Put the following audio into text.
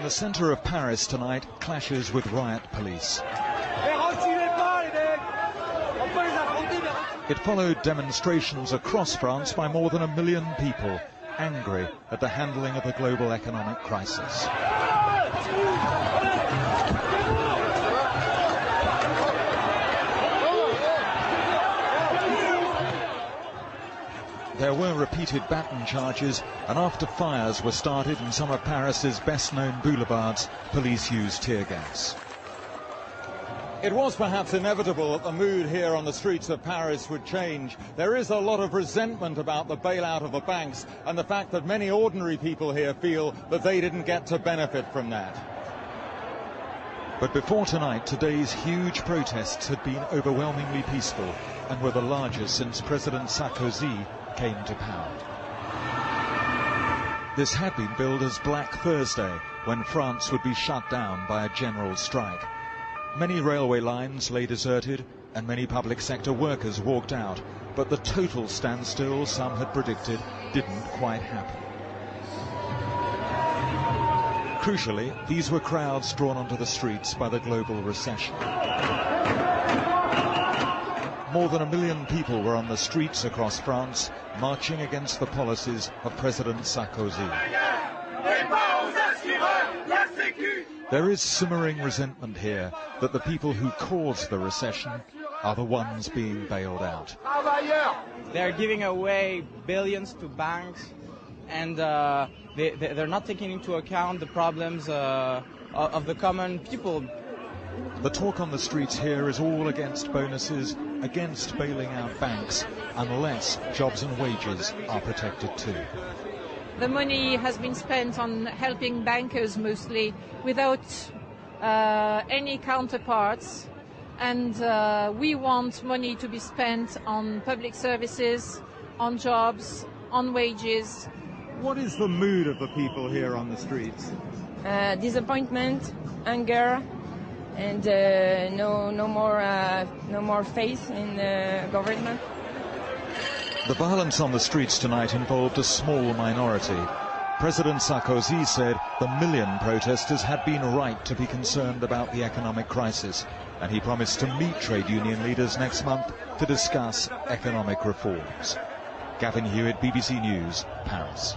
the centre of Paris tonight, clashes with riot police. It followed demonstrations across France by more than 1 million people, angry at the handling of the global economic crisis. There were repeated baton charges, and after fires were started in some of Paris's best-known boulevards, police used tear gas. It was perhaps inevitable that the mood here on the streets of Paris would change. There is a lot of resentment about the bailout of the banks and the fact that many ordinary people here feel that they didn't get to benefit from that. But before tonight, today's huge protests had been overwhelmingly peaceful and were the largest since President Sarkozy came to power. This had been billed as Black Thursday, when France would be shut down by a general strike. Many railway lines lay deserted and many public sector workers walked out, but the total standstill some had predicted didn't quite happen. Crucially, these were crowds drawn onto the streets by the global recession. More than 1 million people were on the streets across France, marching against the policies of President Sarkozy. There is simmering resentment here that the people who caused the recession are the ones being bailed out. They're giving away billions to banks, and they're not taking into account the problems of the common people. The talk on the streets here is all against bonuses, against bailing out banks, unless jobs and wages are protected too. The money has been spent on helping bankers mostly, without any counterparts, and we want money to be spent on public services, on jobs, on wages. What is the mood of the people here on the streets? Disappointment, anger, and no more faith in the government. The violence on the streets tonight involved a small minority. President Sarkozy said the 1 million protesters had been right to be concerned about the economic crisis, and he promised to meet trade union leaders next month to discuss economic reforms. Gavin Hewitt, BBC News, Paris.